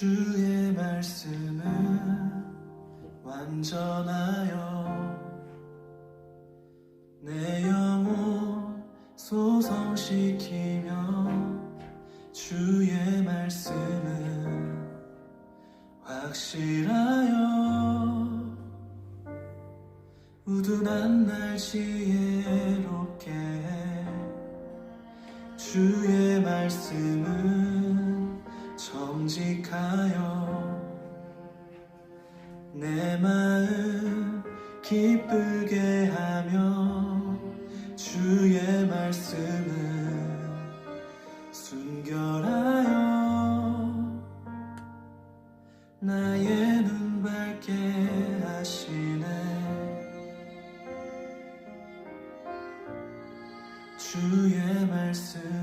주의 말씀은 완전하여 내 영혼 소성시키며 주의 말씀은 확실하여 우둔한 날 지혜롭게 해. 주의 말씀은 정직하여 내 마음 기쁘게 하며 주의 말씀은 순결하여 나의 눈 밝게 하시네. 주의 말씀은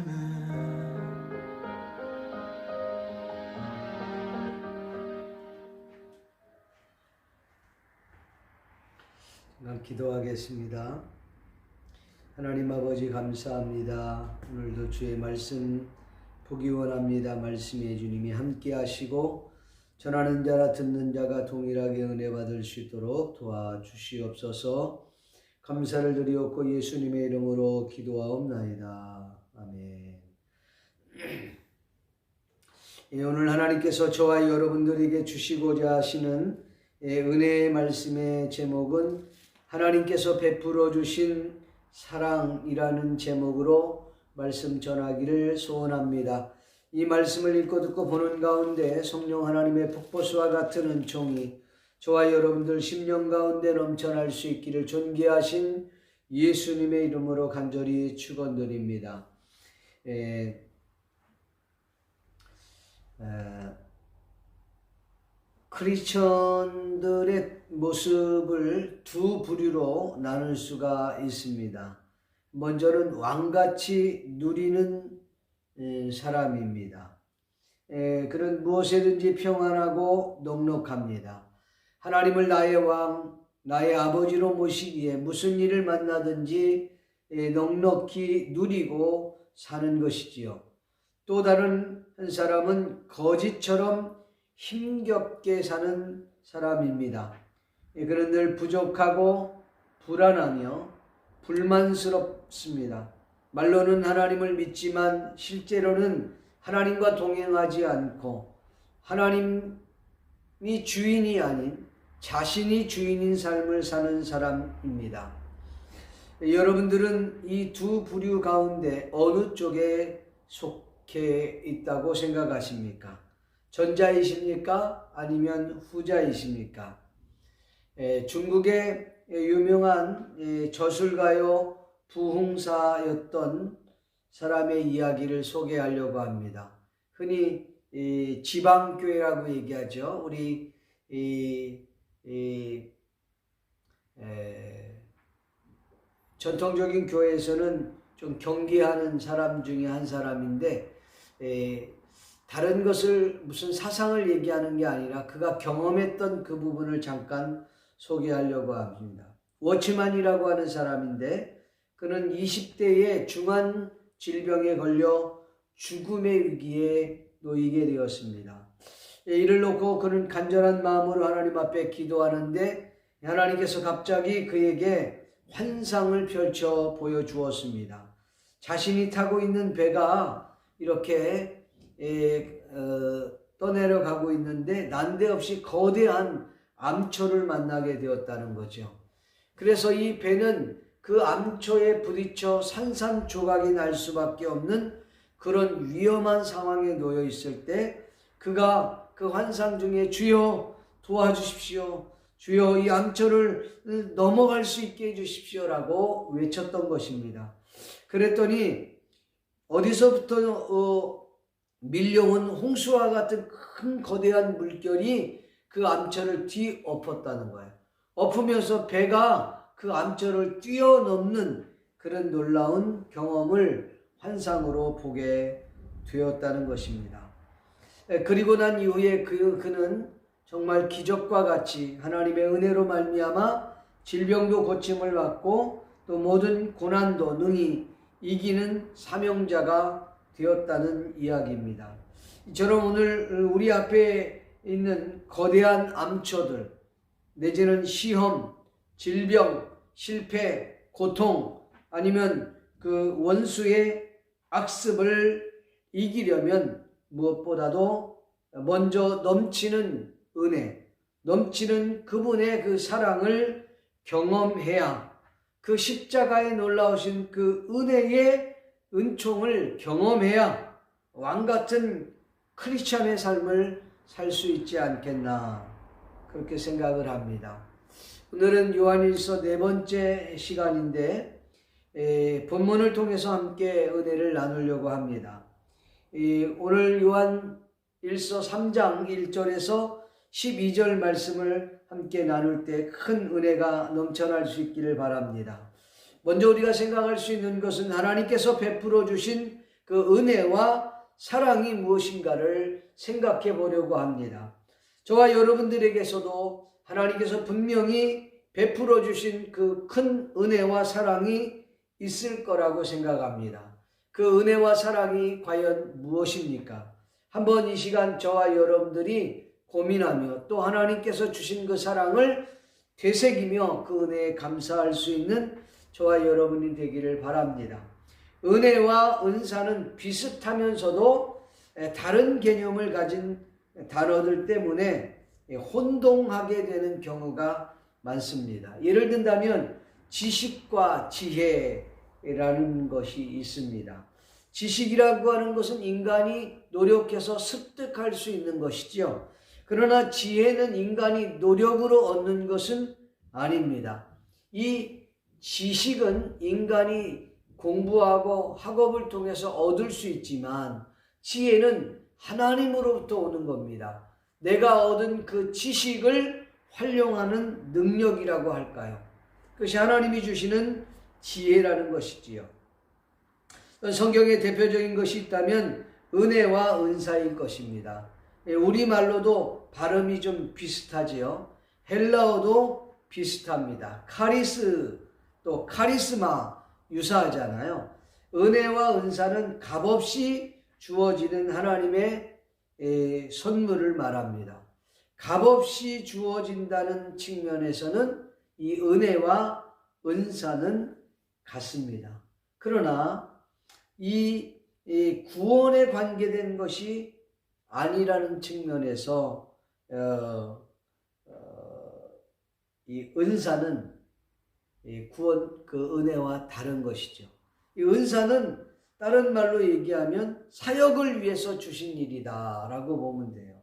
기도하겠습니다. 하나님 아버지 감사합니다. 오늘도 주의 말씀 보기 원합니다. 말씀에 주님이 함께 하시고 전하는 자라 듣는 자가 동일하게 은혜 받을 수 있도록 도와주시옵소서. 감사를 드리옵고 예수님의 이름으로 기도하옵나이다. 아멘. 오늘 하나님께서 저와 여러분들에게 주시고자 하시는 은혜의 말씀의 제목은 하나님께서 베풀어 주신 사랑이라는 제목으로 말씀 전하기를 소원합니다. 이 말씀을 읽고 듣고 보는 가운데 성령 하나님의 폭포수와 같은 은총이 저와 여러분들 심령 가운데 넘쳐날 수 있기를 존귀하신 예수님의 이름으로 간절히 축원드립니다. 크리스천들의 모습을 두 부류로 나눌 수가 있습니다. 먼저는 왕같이 누리는 사람입니다. 그는 무엇에든지 평안하고 넉넉합니다. 하나님을 나의 왕, 나의 아버지로 모시기에 무슨 일을 만나든지 넉넉히 누리고 사는 것이지요. 또 다른 한 사람은 거지처럼 힘겹게 사는 사람입니다. 그는 늘 부족하고 불안하며 불만스럽습니다. 말로는 하나님을 믿지만 실제로는 하나님과 동행하지 않고 하나님이 주인이 아닌 자신이 주인인 삶을 사는 사람입니다. 여러분들은 이 두 부류 가운데 어느 쪽에 속해 있다고 생각하십니까? 전자이십니까? 아니면 후자이십니까? 중국의 유명한 저술가요 부흥사였던 사람의 이야기를 소개하려고 합니다. 흔히 지방교회라고 얘기하죠. 우리 전통적인 교회에서는 좀 경계하는 사람 중에 한 사람인데 다른 것을 무슨 사상을 얘기하는 게 아니라 그가 경험했던 그 부분을 잠깐 소개하려고 합니다. 워치만이라고 하는 사람인데 그는 20대에 중한 질병에 걸려 죽음의 위기에 놓이게 되었습니다. 이를 놓고 그는 간절한 마음으로 하나님 앞에 기도하는데 하나님께서 갑자기 그에게 환상을 펼쳐 보여주었습니다. 자신이 타고 있는 배가 이렇게 떠내려가고 있는데 난데없이 거대한 암초를 만나게 되었다는 거죠. 그래서 이 배는 그 암초에 부딪혀 산산조각이 날 수밖에 없는 그런 위험한 상황에 놓여 있을 때 그가 그 환상 중에 주여 도와주십시오. 주여 이 암초를 넘어갈 수 있게 해주십시오라고 외쳤던 것입니다. 그랬더니 어디서부터 밀려온 홍수와 같은 큰 거대한 물결이 그 암초를 뒤엎었다는 거예요. 엎으면서 배가 그 암초를 뛰어넘는 그런 놀라운 경험을 환상으로 보게 되었다는 것입니다. 그리고 난 이후에 그는 정말 기적과 같이 하나님의 은혜로 말미암아 질병도 고침을 받고 또 모든 고난도 능히 이기는 사명자가 되었다는 이야기입니다. 이처럼 오늘 우리 앞에 있는 거대한 암초들, 내지는 시험, 질병, 실패, 고통, 아니면 그 원수의 악습을 이기려면 무엇보다도 먼저 넘치는 은혜, 넘치는 그분의 그 사랑을 경험해야, 그 십자가에 놀라우신 그 은혜의 은총을 경험해야 왕같은 크리스찬의 삶을 살 수 있지 않겠나, 그렇게 생각을 합니다. 오늘은 요한일서 4번째 시간인데 본문을 통해서 함께 은혜를 나누려고 합니다. 오늘 요한일서 3장 1절에서 12절 말씀을 함께 나눌 때 큰 은혜가 넘쳐날 수 있기를 바랍니다. 먼저 우리가 생각할 수 있는 것은 하나님께서 베풀어 주신 그 은혜와 사랑이 무엇인가를 생각해 보려고 합니다. 저와 여러분들에게서도 하나님께서 분명히 베풀어 주신 그 큰 은혜와 사랑이 있을 거라고 생각합니다. 그 은혜와 사랑이 과연 무엇입니까? 한번 이 시간 저와 여러분들이 고민하며 또 하나님께서 주신 그 사랑을 되새기며 그 은혜에 감사할 수 있는 저와 여러분이 되기를 바랍니다. 은혜와 은사는 비슷하면서도 다른 개념을 가진 단어들 때문에 혼동하게 되는 경우가 많습니다. 예를 든다면 지식과 지혜라는 것이 있습니다. 지식이라고 하는 것은 인간이 노력해서 습득할 수 있는 것이죠. 그러나 지혜는 인간이 노력으로 얻는 것은 아닙니다. 이 지식은 인간이 공부하고 학업을 통해서 얻을 수 있지만 지혜는 하나님으로부터 오는 겁니다. 내가 얻은 그 지식을 활용하는 능력이라고 할까요? 그것이 하나님이 주시는 지혜라는 것이지요. 성경의 대표적인 것이 있다면 은혜와 은사일 것입니다. 우리말로도 발음이 좀 비슷하지요. 헬라어도 비슷합니다. 카리스 또 카리스마 유사하잖아요. 은혜와 은사는 값없이 주어지는 하나님의 선물을 말합니다. 값없이 주어진다는 측면에서는 이 은혜와 은사는 같습니다. 그러나 이 구원에 관계된 것이 아니라는 측면에서 이 은사는 구원 그 은혜와 다른 것이죠. 이 은사는 다른 말로 얘기하면 사역을 위해서 주신 일이다라고 보면 돼요.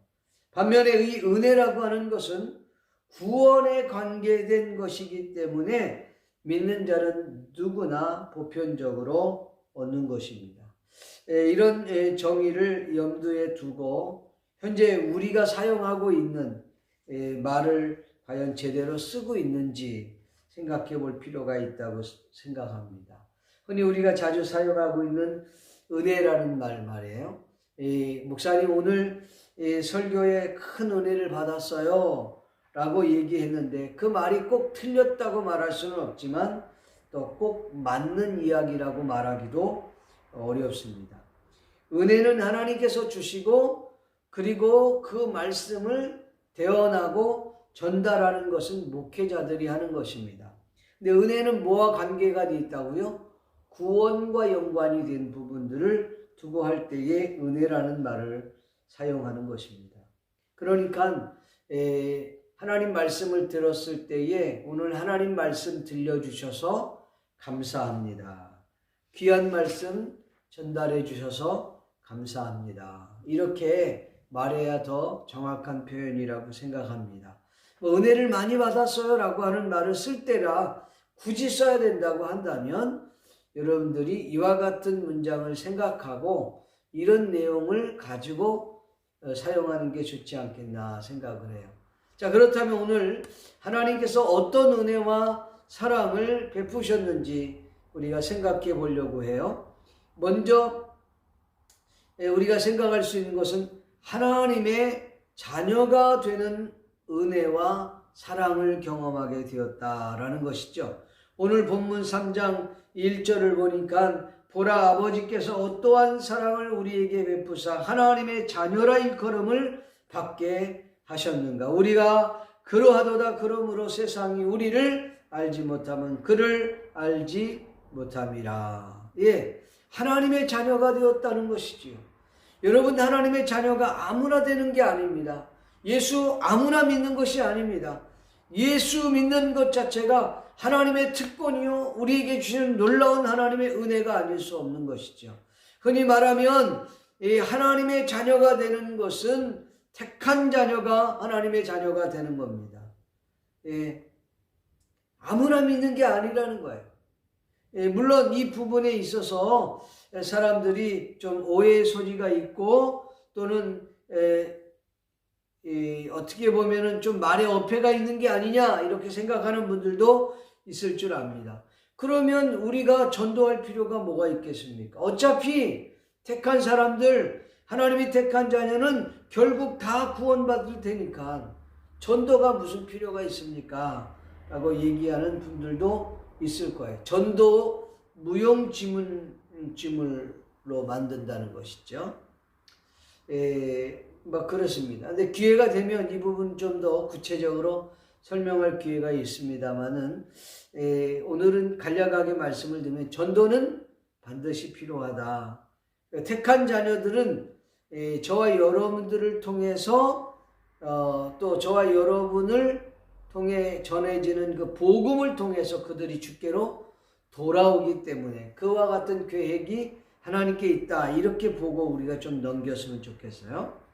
반면에 이 은혜라고 하는 것은 구원에 관계된 것이기 때문에 믿는 자는 누구나 보편적으로 얻는 것입니다. 이런 정의를 염두에 두고 현재 우리가 사용하고 있는 말을 과연 제대로 쓰고 있는지 생각해 볼 필요가 있다고 생각합니다. 흔히 우리가 자주 사용하고 있는 은혜라는 말이에요. 목사님 오늘 설교에 큰 은혜를 받았어요 라고 얘기했는데 그 말이 꼭 틀렸다고 말할 수는 없지만 또 꼭 맞는 이야기라고 말하기도 어렵습니다. 은혜는 하나님께서 주시고 그리고 그 말씀을 대언하고 전달하는 것은 목회자들이 하는 것입니다. 근데 은혜는 뭐와 관계가 돼 있다고요? 구원과 연관이 된 부분들을 두고 할 때에 은혜라는 말을 사용하는 것입니다. 그러니까 하나님 말씀을 들었을 때에 오늘 하나님 말씀 들려주셔서 감사합니다. 귀한 말씀 전달해 주셔서 감사합니다. 이렇게 말해야 더 정확한 표현이라고 생각합니다. 은혜를 많이 받았어요 라고 하는 말을 쓸 때라 굳이 써야 된다고 한다면 여러분들이 이와 같은 문장을 생각하고 이런 내용을 가지고 사용하는 게 좋지 않겠나 생각을 해요. 자, 그렇다면 오늘 하나님께서 어떤 은혜와 사랑을 베푸셨는지 우리가 생각해 보려고 해요. 먼저 우리가 생각할 수 있는 것은 하나님의 자녀가 되는 은혜와 사랑을 경험하게 되었다라는 것이죠. 오늘 본문 3장 1절을 보니까 보라, 아버지께서 어떠한 사랑을 우리에게 베푸사 하나님의 자녀라 일컬음을 받게 하셨는가. 우리가 그러하도다. 그러므로 세상이 우리를 알지 못하면 그를 알지 못함이라. 예, 하나님의 자녀가 되었다는 것이지요. 여러분, 하나님의 자녀가 아무나 되는 게 아닙니다. 예수 아무나 믿는 것이 아닙니다. 예수 믿는 것 자체가 하나님의 특권이요, 우리에게 주시는 놀라운 하나님의 은혜가 아닐 수 없는 것이죠. 흔히 말하면 이 하나님의 자녀가 되는 것은 택한 자녀가 하나님의 자녀가 되는 겁니다. 예, 아무나 믿는 게 아니라는 거예요. 예, 물론 이 부분에 있어서 사람들이 좀 오해의 소지가 있고 또는 어떻게 보면은 좀 말에 어폐가 있는 게 아니냐 이렇게 생각하는 분들도 있을 줄 압니다. 그러면 우리가 전도할 필요가 뭐가 있겠습니까? 어차피 택한 사람들, 하나님이 택한 자녀는 결국 다 구원받을 테니까 전도가 무슨 필요가 있습니까? 라고 얘기하는 분들도 있을 거예요. 전도 무용지물로 만든다는 것이죠. 그렇습니다. 근데 기회가 되면 이 부분 좀 더 구체적으로 설명할 기회가 있습니다만은, 오늘은 간략하게 말씀을 드리면 전도는 반드시 필요하다. 택한 자녀들은 저와 여러분들을 통해서 또 저와 여러분을 통해 전해지는 그 복음을 통해서 그들이 주께로 돌아오기 때문에 그와 같은 계획이 하나님께 있다. 이렇게 보고 우리가 좀 넘겼으면 좋겠어요.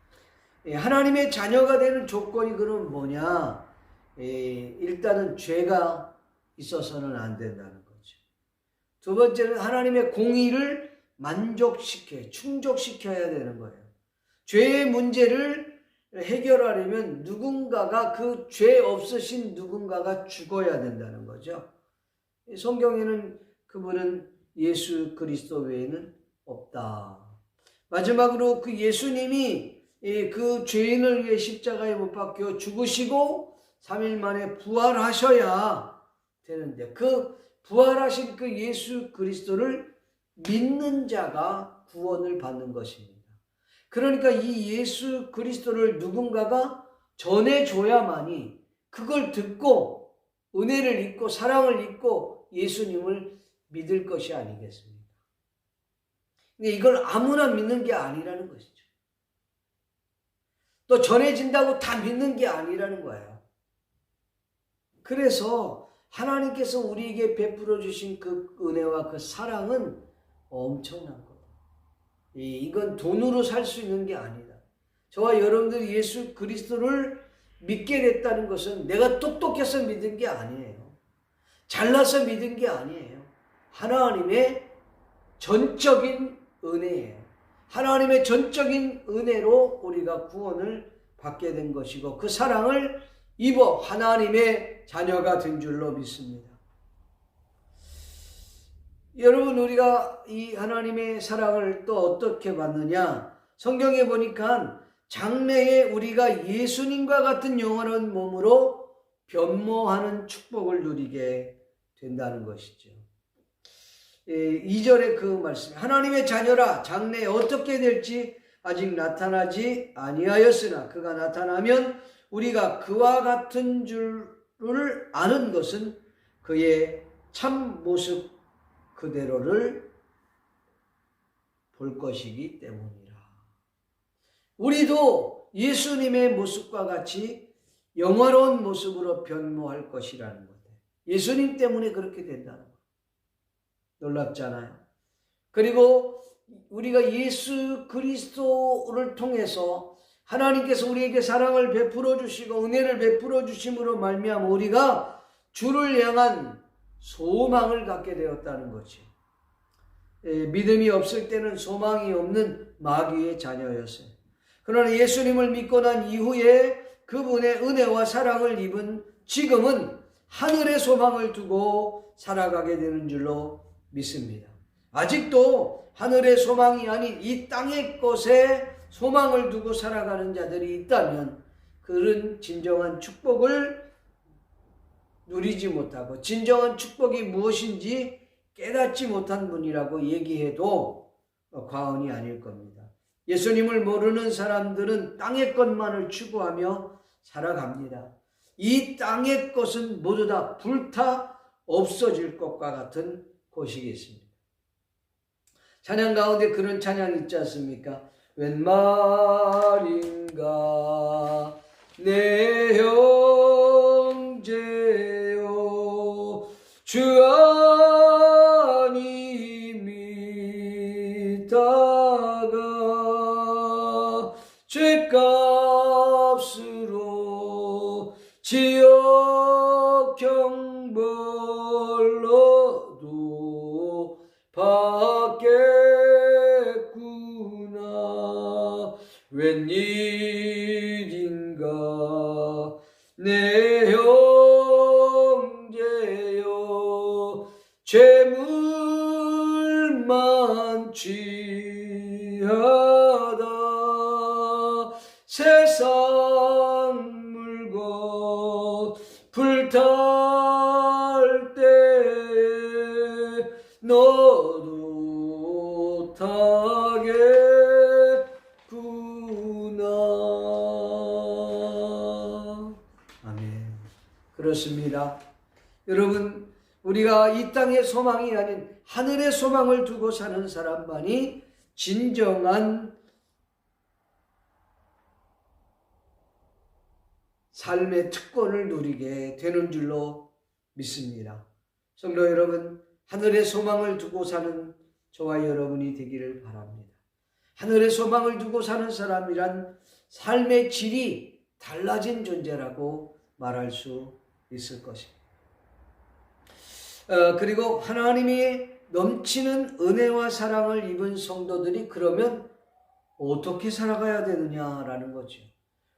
하나님의 자녀가 되는 조건이 그럼 뭐냐? 일단은 죄가 있어서는 안 된다는 거죠. 두 번째는 하나님의 공의를 충족시켜야 되는 거예요. 죄의 문제를 해결하려면 누군가가, 그 죄 없으신 누군가가 죽어야 된다는 거죠. 성경에는 그분은 예수 그리스도 외에는 없다. 마지막으로 그 예수님이 그 죄인을 위해 십자가에 못 박혀 죽으시고 3일 만에 부활하셔야 되는데, 그 부활하신 그 예수 그리스도를 믿는 자가 구원을 받는 것입니다. 그러니까 이 예수 그리스도를 누군가가 전해줘야만이 그걸 듣고 은혜를 잊고 사랑을 잊고 예수님을 믿을 것이 아니겠습니까? 근데 이걸 아무나 믿는 게 아니라는 것이죠. 또 전해진다고 다 믿는 게 아니라는 거예요. 그래서 하나님께서 우리에게 베풀어 주신 그 은혜와 그 사랑은 엄청난 거예요. 이건 돈으로 살 수 있는 게 아니다. 저와 여러분들이 예수 그리스도를 믿게 됐다는 것은 내가 똑똑해서 믿은 게 아니에요. 잘나서 믿은 게 아니에요. 하나님의 전적인 은혜예요. 하나님의 전적인 은혜로 우리가 구원을 받게 된 것이고 그 사랑을 입어 하나님의 자녀가 된 줄로 믿습니다. 여러분, 우리가 이 하나님의 사랑을 또 어떻게 받느냐? 성경에 보니까 장래에 우리가 예수님과 같은 영원한 몸으로 변모하는 축복을 누리게 된다는 것이죠. 2절의 그 말씀, 하나님의 자녀라 장래에 어떻게 될지 아직 나타나지 아니하였으나 그가 나타나면 우리가 그와 같은 줄을 아는 것은 그의 참 모습 그대로를 볼 것이기 때문이라. 우리도 예수님의 모습과 같이 영화로운 모습으로 변모할 것이라는 거예요. 예수님 때문에 그렇게 된다는 거예요. 놀랍잖아요. 그리고 우리가 예수 그리스도를 통해서 하나님께서 우리에게 사랑을 베풀어 주시고 은혜를 베풀어 주심으로 말미암아 우리가 주를 향한 소망을 갖게 되었다는 거죠. 믿음이 없을 때는 소망이 없는 마귀의 자녀였어요. 그러나 예수님을 믿고 난 이후에 그분의 은혜와 사랑을 입은 지금은 하늘의 소망을 두고 살아가게 되는 줄로 믿습니다. 아직도 하늘의 소망이 아닌 이 땅의 것에 소망을 두고 살아가는 자들이 있다면 그런 진정한 축복을 누리지 못하고 진정한 축복이 무엇인지 깨닫지 못한 분이라고 얘기해도 과언이 아닐 겁니다. 예수님을 모르는 사람들은 땅의 것만을 추구하며 살아갑니다. 이 땅의 것은 모두 다 불타 없어질 것과 같은 곳이겠습니다. 찬양 가운데 그런 찬양 있지 않습니까? 웬 말인가 내 형제요 주 안이 믿다가 죄값으로 지옥 경벌로도 받겠구나. 웬일인가 내 형제여 죄물만 취하다 세상 물건 불탈 때 너도 타겠구나. 아멘. 그렇습니다. 여러분, 우리가 이 땅의 소망이 아닌 하늘의 소망을 두고 사는 사람만이 진정한 삶의 특권을 누리게 되는 줄로 믿습니다. 성도 여러분, 하늘의 소망을 두고 사는 저와 여러분이 되기를 바랍니다. 하늘의 소망을 두고 사는 사람이란 삶의 질이 달라진 존재라고 말할 수 있을 것입니다. 그리고 하나님이 넘치는 은혜와 사랑을 입은 성도들이 그러면 어떻게 살아가야 되느냐라는 거죠.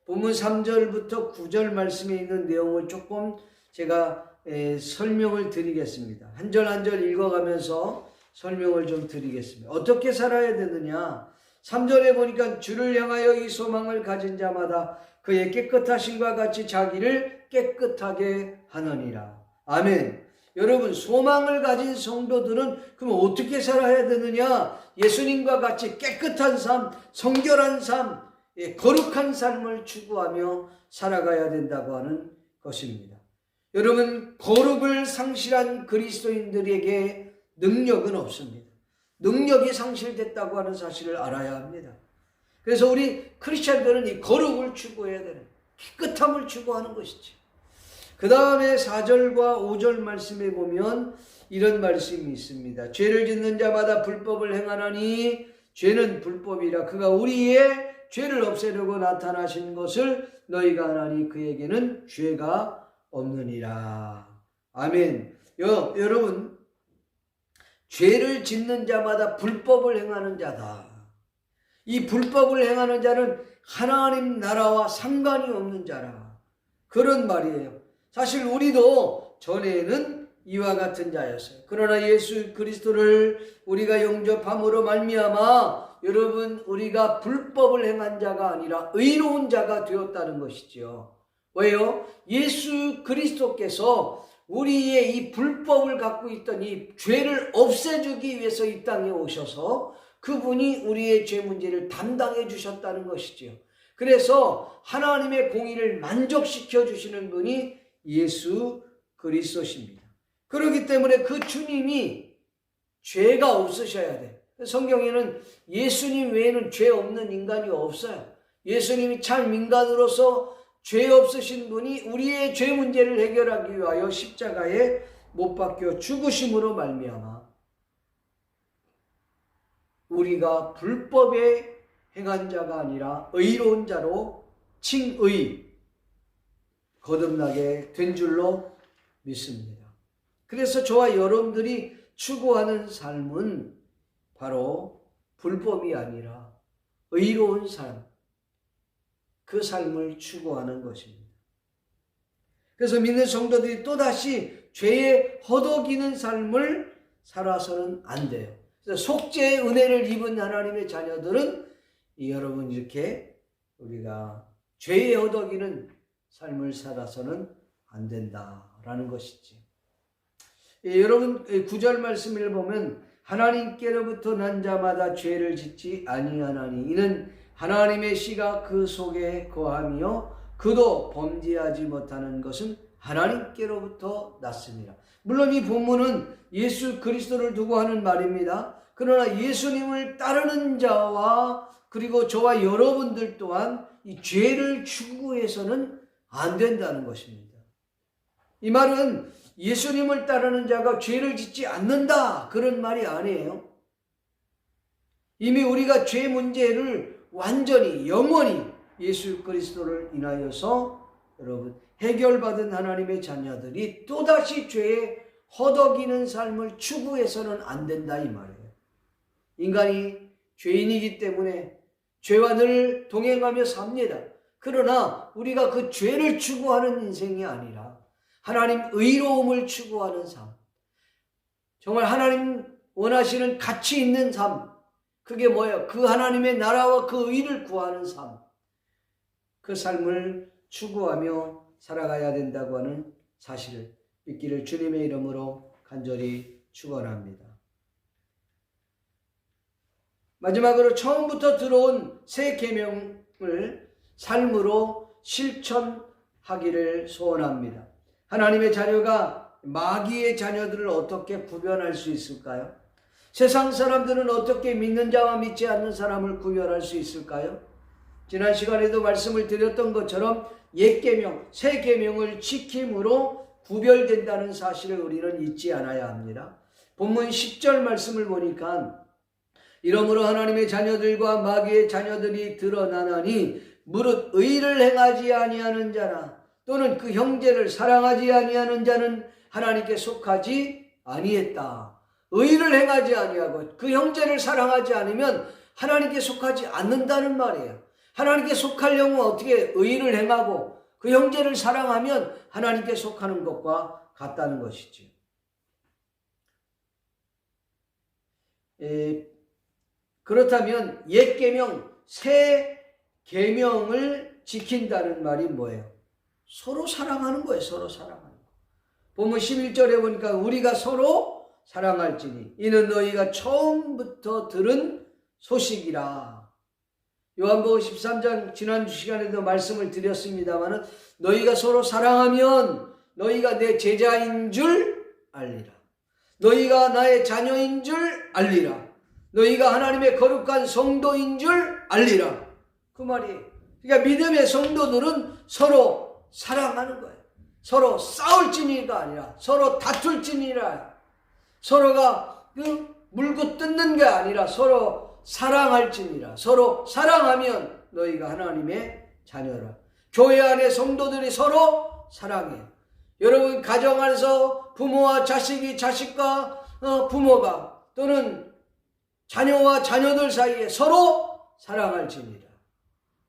본문 3절부터 9절 말씀에 있는 내용을 조금 제가 설명을 드리겠습니다. 한 절 한 절 읽어가면서 설명을 좀 드리겠습니다. 어떻게 살아야 되느냐? 3절에 보니까 주를 향하여 이 소망을 가진 자마다 그의 깨끗하심과 같이 자기를 깨끗하게 하느니라. 아멘. 여러분, 소망을 가진 성도들은 그럼 어떻게 살아야 되느냐? 예수님과 같이 깨끗한 삶, 성결한 삶, 거룩한 삶을 추구하며 살아가야 된다고 하는 것입니다. 여러분, 거룩을 상실한 그리스도인들에게 능력은 없습니다. 능력이 상실됐다고 하는 사실을 알아야 합니다. 그래서 우리 크리스찬들은 이 거룩을 추구해야 되는, 깨끗함을 추구하는 것이죠. 그 다음에 4절과 5절 말씀에 보면 이런 말씀이 있습니다. 죄를 짓는 자마다 불법을 행하나니 죄는 불법이라. 그가 우리의 죄를 없애려고 나타나신 것을 너희가 아나니 그에게는 죄가 없느니라. 아멘. 여러분, 죄를 짓는 자마다 불법을 행하는 자다. 이 불법을 행하는 자는 하나님 나라와 상관이 없는 자라. 그런 말이에요. 사실 우리도 전에는 이와 같은 자였어요. 그러나 예수 그리스도를 우리가 영접함으로 말미암아 여러분, 우리가 불법을 행한 자가 아니라 의로운 자가 되었다는 것이죠. 왜요? 예수 그리스도께서 우리의 이 불법을 갖고 있던 이 죄를 없애주기 위해서 이 땅에 오셔서 그분이 우리의 죄 문제를 담당해 주셨다는 것이죠. 그래서 하나님의 공의를 만족시켜 주시는 분이 예수 그리스도십니다. 그렇기 때문에 그 주님이 죄가 없으셔야 돼. 성경에는 예수님 외에는 죄 없는 인간이 없어요. 예수님이 참 인간으로서 죄 없으신 분이 우리의 죄 문제를 해결하기 위하여 십자가에 못 박혀 죽으심으로 말미암아 우리가 불법에 행한 자가 아니라 의로운 자로 칭의 거듭나게 된 줄로 믿습니다. 그래서 저와 여러분들이 추구하는 삶은 바로 불법이 아니라 의로운 삶, 그 삶을 추구하는 것입니다. 그래서 믿는 성도들이 또다시 죄에 허덕이는 삶을 살아서는 안 돼요. 그래서 속죄의 은혜를 입은 하나님의 자녀들은 여러분 이렇게 우리가 죄에 허덕이는 삶을 살아서는 안 된다라는 것이지. 여러분 9절 말씀을 보면 하나님께로부터 난 자마다 죄를 짓지 아니하나니 이는 하나님의 씨가 그 속에 거하며 그도 범죄하지 못하는 것은 하나님께로부터 났습니다. 물론 이 본문은 예수 그리스도를 두고 하는 말입니다. 그러나 예수님을 따르는 자와 그리고 저와 여러분들 또한 이 죄를 추구해서는 안 된다는 것입니다. 이 말은 예수님을 따르는 자가 죄를 짓지 않는다 그런 말이 아니에요. 이미 우리가 죄 문제를 완전히 영원히 예수 그리스도를 인하여서 여러분 해결받은 하나님의 자녀들이 또다시 죄에 허덕이는 삶을 추구해서는 안 된다 이 말이에요. 인간이 죄인이기 때문에 죄와 늘 동행하며 삽니다. 그러나 우리가 그 죄를 추구하는 인생이 아니라 하나님 의로움을 추구하는 삶, 정말 하나님 원하시는 가치 있는 삶, 그게 뭐예요? 그 하나님의 나라와 그 의를 구하는 삶, 그 삶을 추구하며 살아가야 된다고 하는 사실을 믿기를 주님의 이름으로 간절히 축원합니다. 마지막으로 처음부터 들어온 새 계명을 삶으로 실천하기를 소원합니다. 하나님의 자녀가 마귀의 자녀들을 어떻게 구별할 수 있을까요? 세상 사람들은 어떻게 믿는 자와 믿지 않는 사람을 구별할 수 있을까요? 지난 시간에도 말씀을 드렸던 것처럼 옛 계명, 새 계명을 지킴으로 구별된다는 사실을 우리는 잊지 않아야 합니다. 본문 10절 말씀을 보니까 이러므로 하나님의 자녀들과 마귀의 자녀들이 드러나나니 무릇 의를 행하지 아니하는 자나 또는 그 형제를 사랑하지 아니하는 자는 하나님께 속하지 아니했다. 의를 행하지 아니하고 그 형제를 사랑하지 않으면 하나님께 속하지 않는다는 말이에요. 하나님께 속하려면 어떻게 의를 행하고 그 형제를 사랑하면 하나님께 속하는 것과 같다는 것이죠. 그렇다면 옛 계명, 새 계명을 지킨다는 말이 뭐예요? 서로 사랑하는 거예요. 서로 사랑하는 거. 본문 11절에 보니까 우리가 서로 사랑할지니 이는 너희가 처음부터 들은 소식이라. 요한복음 13장 지난주 시간에도 말씀을 드렸습니다마는 너희가 서로 사랑하면 너희가 내 제자인 줄 알리라. 너희가 나의 자녀인 줄 알리라. 너희가 하나님의 거룩한 성도인 줄 알리라. 그 말이에요. 그러니까 믿음의 성도들은 서로 사랑하는 거예요. 서로 싸울지니가 아니라 서로 다툴지니라. 서로가 물고 뜯는 게 아니라 서로 사랑할지니라. 서로 사랑하면 너희가 하나님의 자녀라. 교회 안에 성도들이 서로 사랑해요. 여러분 가정 안에서 부모와 자식이 자식과 부모가 또는 자녀와 자녀들 사이에 서로 사랑할지니라.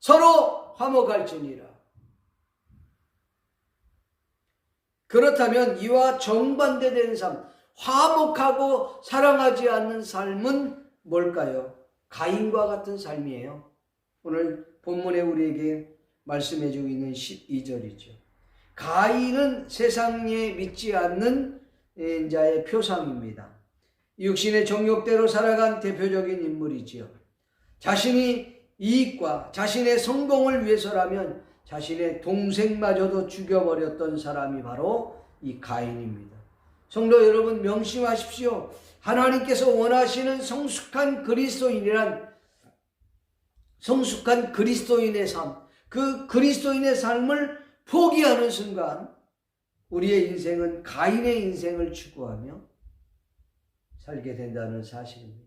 서로 화목할지니라. 그렇다면 이와 정반대된 삶, 화목하고 사랑하지 않는 삶은 뭘까요? 가인과 같은 삶이에요. 오늘 본문에 우리에게 말씀해주고 있는 12절이죠. 가인은 세상에 믿지 않는 자의 표상입니다. 육신의 정욕대로 살아간 대표적인 인물이지요. 자신이 이익과 자신의 성공을 위해서라면 자신의 동생마저도 죽여버렸던 사람이 바로 이 가인입니다. 성도 여러분 명심하십시오. 하나님께서 원하시는 성숙한 그리스도인이란 성숙한 그리스도인의 삶, 그 그리스도인의 삶을 포기하는 순간 우리의 인생은 가인의 인생을 추구하며 살게 된다는 사실입니다.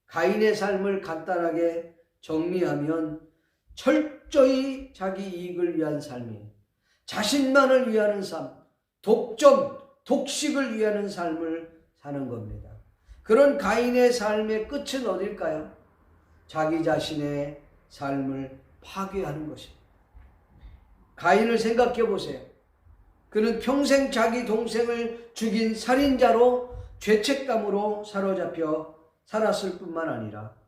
가인의 삶을 간단하게 정리하면 철저히 자기 이익을 위한 삶이에요. 자신만을 위하는 삶, 독점, 독식을 위하는 삶을 사는 겁니다. 그런 가인의 삶의 끝은 어딜까요? 자기 자신의 삶을 파괴하는 것입니다. 가인을 생각해 보세요. 그는 평생 자기 동생을 죽인 살인자로 죄책감으로 사로잡혀 살았을 뿐만 아니라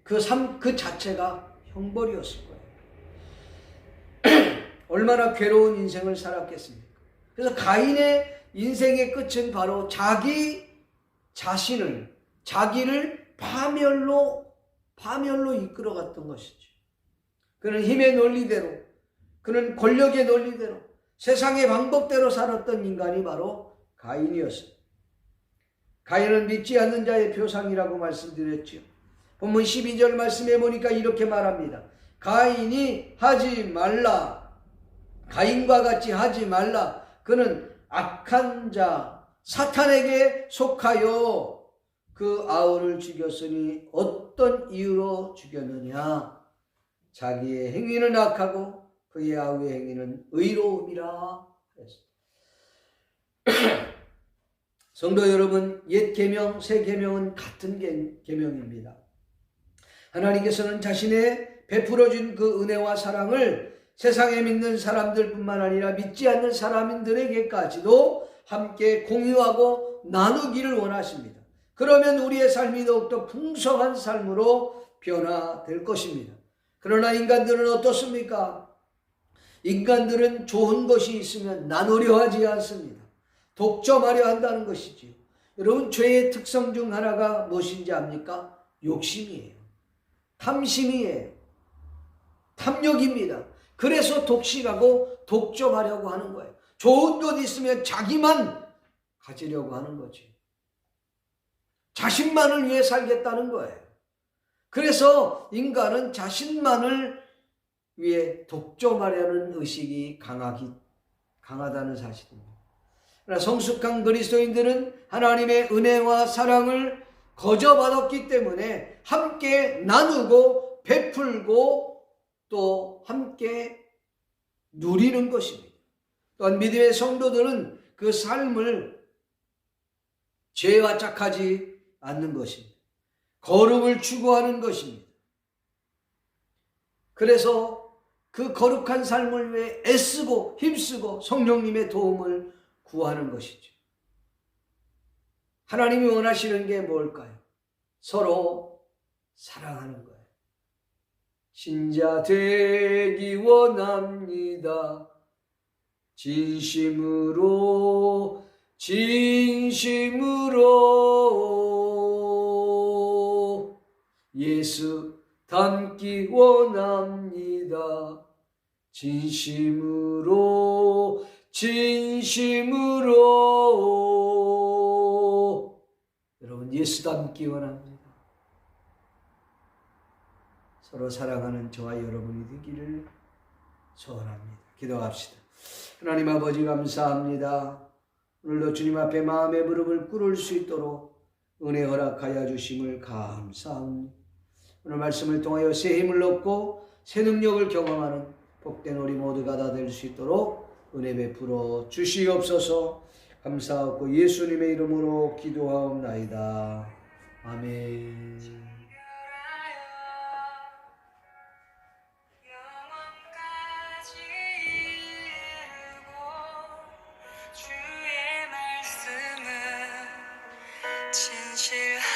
그 삶 그 자체가 형벌이었을 거예요. 얼마나 괴로운 인생을 살았겠습니까? 그래서 가인의 인생의 끝은 바로 자기 자신을, 자기를 파멸로 이끌어갔던 것이죠. 그는 힘의 논리대로, 그는 권력의 논리대로, 세상의 방법대로 살았던 인간이 바로 가인이었습니다. 가인은 믿지 않는 자의 표상이라고 말씀드렸죠. 본문 12절 말씀해 보니까 이렇게 말합니다. 가인이 하지 말라. 가인과 같이 하지 말라. 그는 악한 자, 사탄에게 속하여 그 아우를 죽였으니 어떤 이유로 죽였느냐? 자기의 행위는 악하고 그의 아우의 행위는 의로움이라 했습니다. 성도 여러분, 옛 계명, 새 계명은 같은 계명입니다. 하나님께서는 자신의 베풀어준 그 은혜와 사랑을 세상에 믿는 사람들뿐만 아니라 믿지 않는 사람들에게까지도 함께 공유하고 나누기를 원하십니다. 그러면 우리의 삶이 더욱더 풍성한 삶으로 변화될 것입니다. 그러나 인간들은 어떻습니까? 인간들은 좋은 것이 있으면 나누려 하지 않습니다. 독점하려 한다는 것이지요. 여러분, 죄의 특성 중 하나가 무엇인지 압니까? 욕심이에요. 탐심이에요. 탐욕입니다. 그래서 독식하고 독점하려고 하는 거예요. 좋은 것 있으면 자기만 가지려고 하는 거죠. 자신만을 위해 살겠다는 거예요. 그래서 인간은 자신만을 위해 독점하려는 의식이 강하다는 사실입니다. 그러나 성숙한 그리스도인들은 하나님의 은혜와 사랑을 거저받았기 때문에 함께 나누고 베풀고 또 함께 누리는 것입니다. 또한 믿음의 성도들은 그 삶을 죄와 짝하지 않는 것입니다. 거룩을 추구하는 것입니다. 그래서 그 거룩한 삶을 위해 애쓰고 힘쓰고 성령님의 도움을 구하는 것이죠. 하나님이 원하시는 게 뭘까요? 서로 사랑하는 거예요. 신자 되기 원합니다. 진심으로 예수 닮기 원합니다. 진심으로 여러분, 예수 닮기 원합니다. 서로 사랑하는 저와 여러분이 되기를 소원합니다. 기도합시다. 하나님 아버지, 감사합니다. 오늘도 주님 앞에 마음의 무릎을 꿇을 수 있도록 은혜 허락하여 주심을 감사합니다. 오늘 말씀을 통하여 새 힘을 얻고 새 능력을 경험하는 복된 우리 모두가 다 될 수 있도록 은혜 베풀어 주시옵소서. 감사하고 예수님의 이름으로 기도하옵나이다. 아멘. 진실한